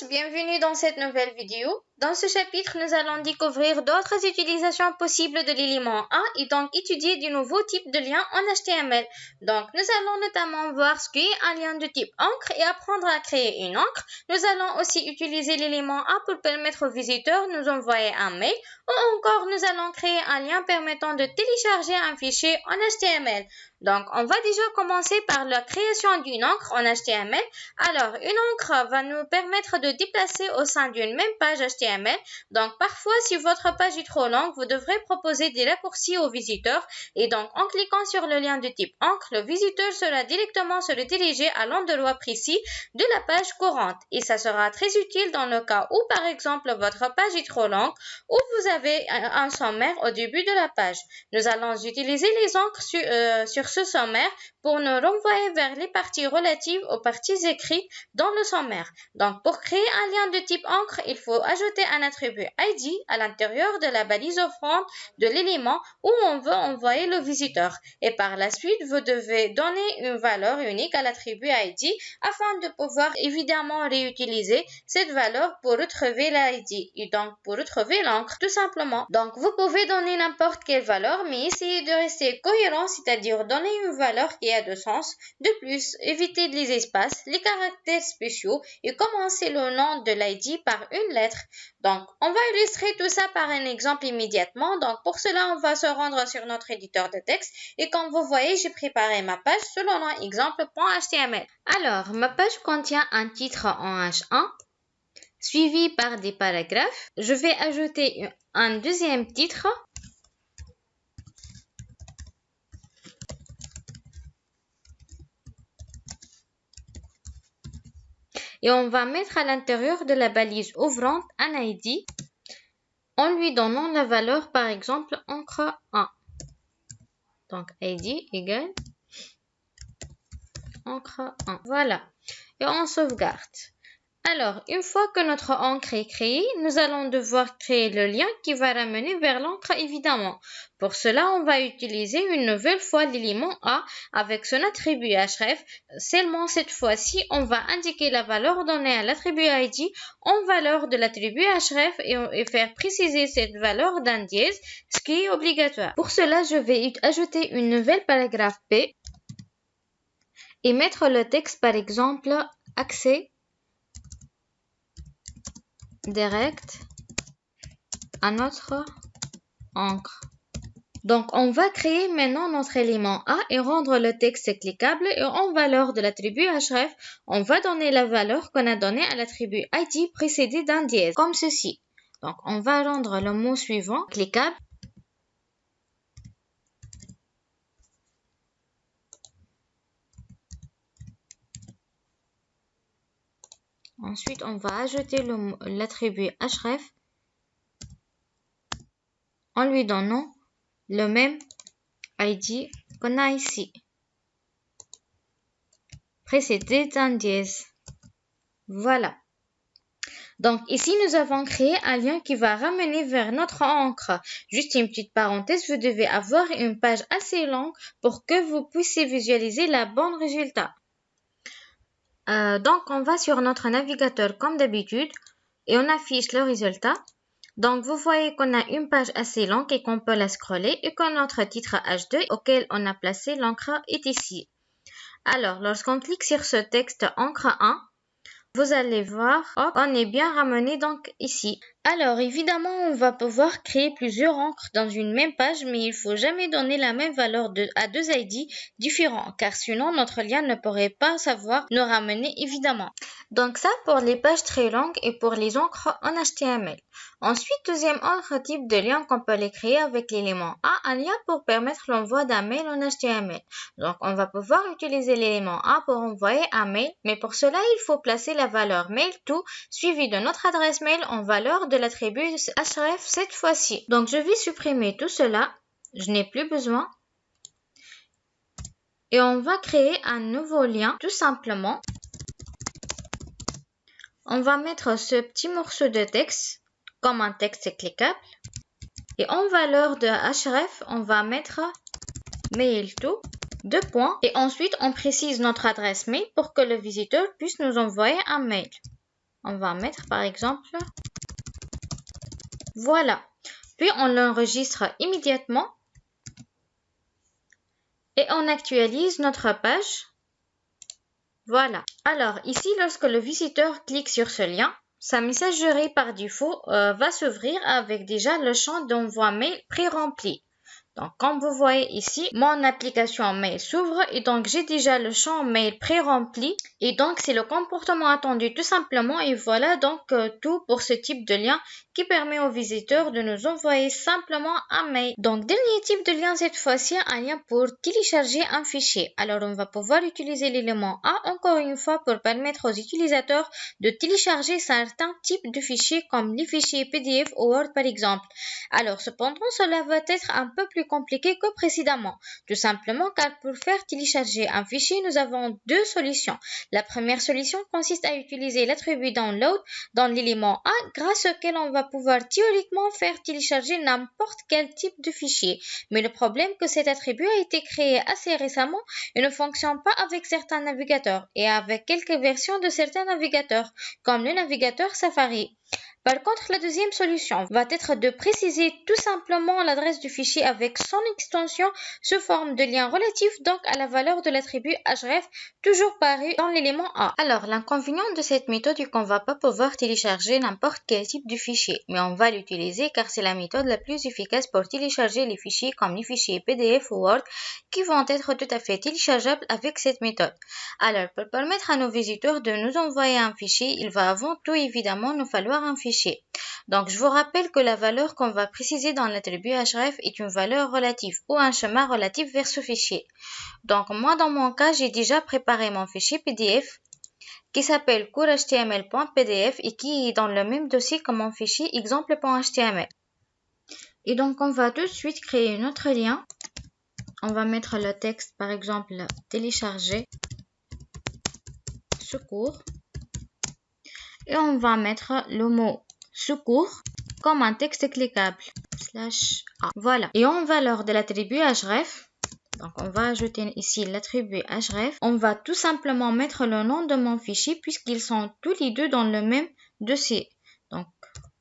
bienvenue dans cette nouvelle vidéo. Dans ce chapitre, nous allons découvrir d'autres utilisations possibles de l'élément A et donc étudier de nouveaux types de liens en HTML. Donc, nous allons notamment voir ce qu'est un lien de type encre et apprendre à créer une encre. Nous allons aussi utiliser l'élément A pour permettre aux visiteurs de nous envoyer un mail ou encore nous allons créer un lien permettant de télécharger un fichier en HTML. Donc, on va déjà commencer par la création d'une encre en HTML. Alors, une encre va nous permettre de déplacer au sein d'une même page HTML. Donc, parfois, si votre page est trop longue, vous devrez proposer des raccourcis aux visiteurs. Et donc, en cliquant sur le lien de type encre, le visiteur sera directement se rediriger à l'endroit précis de la page courante. Et ça sera très utile dans le cas où, par exemple, votre page est trop longue ou vous avez un sommaire au début de la page. Nous allons utiliser les encres sur ce sommaire pour nous renvoyer vers les parties relatives aux parties écrites dans le sommaire. Donc, pour créer un lien de type encre, il faut ajouter un attribut ID à l'intérieur de la balise offrande de l'élément où on veut envoyer le visiteur. Et par la suite, vous devez donner une valeur unique à l'attribut ID afin de pouvoir évidemment réutiliser cette valeur pour retrouver l'ID et donc pour retrouver l'encre tout simplement. Donc, vous pouvez donner n'importe quelle valeur, mais essayez de rester cohérent, c'est-à-dire donner une valeur qui a de sens. De plus, évitez les espaces, les caractères spéciaux et commencez le nom de l'ID par une lettre. Donc, on va illustrer tout ça par un exemple immédiatement. Donc, pour cela, on va se rendre sur notre éditeur de texte. Et comme vous voyez, j'ai préparé ma page selon un exemple.html. Alors, ma page contient un titre en H1, suivi par des paragraphes. Je vais ajouter un deuxième titre. Et on va mettre à l'intérieur de la balise ouvrante un ID en lui donnant la valeur, par exemple, encre 1. Donc, ID égale encre 1. Voilà. Et on sauvegarde. Alors, une fois que notre encre est créée, nous allons devoir créer le lien qui va ramener vers l'encre évidemment. Pour cela, on va utiliser une nouvelle fois l'élément A avec son attribut href. Seulement cette fois-ci, on va indiquer la valeur donnée à l'attribut ID en valeur de l'attribut href et faire préciser cette valeur d'un dièse, ce qui est obligatoire. Pour cela, je vais ajouter une nouvelle paragraphe P et mettre le texte par exemple accès direct à notre encre. Donc, on va créer maintenant notre élément A et rendre le texte cliquable et en valeur de l'attribut href, on va donner la valeur qu'on a donnée à l'attribut ID précédé d'un dièse, comme ceci. Donc, on va rendre le mot suivant cliquable. Ensuite, on va ajouter l'attribut href en lui donnant le même ID qu'on a ici, précédé d'un dièse. Voilà. Donc ici, nous avons créé un lien qui va ramener vers notre encre. Juste une petite parenthèse, vous devez avoir une page assez longue pour que vous puissiez visualiser le bon résultat. Donc, on va sur notre navigateur comme d'habitude et on affiche le résultat. Donc, vous voyez qu'on a une page assez longue et qu'on peut la scroller et que notre titre H2 auquel on a placé l'encre est ici. Alors, lorsqu'on clique sur ce texte encre 1, vous allez voir, hop, on est bien ramené donc ici. Alors, évidemment, on va pouvoir créer plusieurs encres dans une même page, mais il faut jamais donner la même valeur à deux ID différents, car sinon notre lien ne pourrait pas savoir nous ramener évidemment. Donc ça pour les pages très longues et pour les encres en HTML. Ensuite, deuxième autre type de lien qu'on peut les créer avec l'élément A, un lien pour permettre l'envoi d'un mail en HTML. Donc, on va pouvoir utiliser l'élément A pour envoyer un mail, mais pour cela, il faut placer la valeur mail to suivi de notre adresse mail en valeur de l'attribut href cette fois-ci. Donc, je vais supprimer tout cela. Je n'ai plus besoin. Et on va créer un nouveau lien, tout simplement. On va mettre ce petit morceau de texte comme un texte cliquable. Et en valeur de href, on va mettre mail to, deux points. Et ensuite, on précise notre adresse mail pour que le visiteur puisse nous envoyer un mail. On va mettre par exemple, voilà. Puis on l'enregistre immédiatement et on actualise notre page. Voilà. Alors ici, lorsque le visiteur clique sur ce lien, sa messagerie par défaut va s'ouvrir avec déjà le champ d'envoi mail pré-rempli. Donc, comme vous voyez ici, mon application mail s'ouvre et donc j'ai déjà le champ mail pré-rempli et donc c'est le comportement attendu tout simplement et voilà donc tout pour ce type de lien qui permet aux visiteurs de nous envoyer simplement un mail. Donc, dernier type de lien cette fois-ci, un lien pour télécharger un fichier. Alors, on va pouvoir utiliser l'élément A encore une fois pour permettre aux utilisateurs de télécharger certains types de fichiers comme les fichiers PDF ou Word par exemple. Alors, cependant, cela va être un peu plus compliqué que précédemment, tout simplement car pour faire télécharger un fichier, nous avons deux solutions. La première solution consiste à utiliser l'attribut download dans l'élément A, grâce auquel on va pouvoir théoriquement faire télécharger n'importe quel type de fichier. Mais le problème est que cet attribut a été créé assez récemment et ne fonctionne pas avec certains navigateurs et avec quelques versions de certains navigateurs, comme le navigateur Safari. Par contre, la deuxième solution va être de préciser tout simplement l'adresse du fichier avec son extension sous forme de lien relatif donc à la valeur de l'attribut href toujours paru dans l'élément A. Alors, l'inconvénient de cette méthode est qu'on ne va pas pouvoir télécharger n'importe quel type de fichier, mais on va l'utiliser car c'est la méthode la plus efficace pour télécharger les fichiers comme les fichiers PDF ou Word qui vont être tout à fait téléchargeables avec cette méthode. Alors, pour permettre à nos visiteurs de nous envoyer un fichier, il va avant tout évidemment nous falloir un fichier. Donc, je vous rappelle que la valeur qu'on va préciser dans l'attribut href est une valeur relative ou un chemin relatif vers ce fichier. Donc, moi, dans mon cas, j'ai déjà préparé mon fichier PDF qui s'appelle cours.html.pdf et qui est dans le même dossier que mon fichier exemple.html. Et donc, on va tout de suite créer un autre lien. On va mettre le texte, par exemple, télécharger secours. Et on va mettre le mot secours comme un texte cliquable /a. Voilà. Et en valeur de l'attribut href, donc on va ajouter ici l'attribut href. On va tout simplement mettre le nom de mon fichier puisqu'ils sont tous les deux dans le même dossier. Donc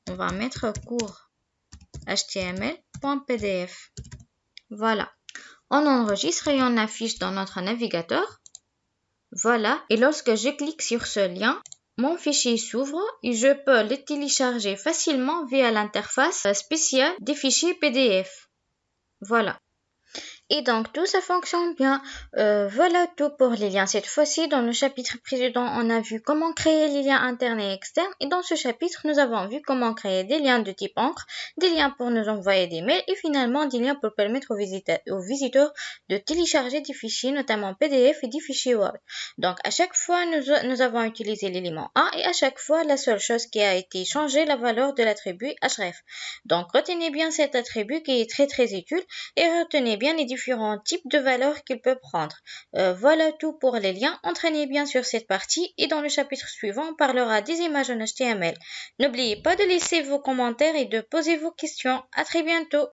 on va mettre cours html.pdf. Voilà. On enregistre et on affiche dans notre navigateur. Voilà. Et lorsque je clique sur ce lien, mon fichier s'ouvre et je peux le télécharger facilement via l'interface spéciale des fichiers PDF. Voilà. Et donc, tout ça fonctionne bien. Voilà tout pour les liens. Cette fois-ci, dans le chapitre précédent, on a vu comment créer les liens internes et externes. Et dans ce chapitre, nous avons vu comment créer des liens de type encre, des liens pour nous envoyer des mails et finalement des liens pour permettre aux visiteurs de télécharger des fichiers, notamment PDF et des fichiers Word. Donc, à chaque fois, nous avons utilisé l'élément A et à chaque fois, la seule chose qui a été changée, la valeur de l'attribut href. Donc, retenez bien cet attribut qui est très très utile et retenez bien les différents types de valeurs qu'il peut prendre. Voilà tout pour les liens. Entraînez bien sur cette partie et dans le chapitre suivant, on parlera des images en HTML. N'oubliez pas de laisser vos commentaires et de poser vos questions. À très bientôt.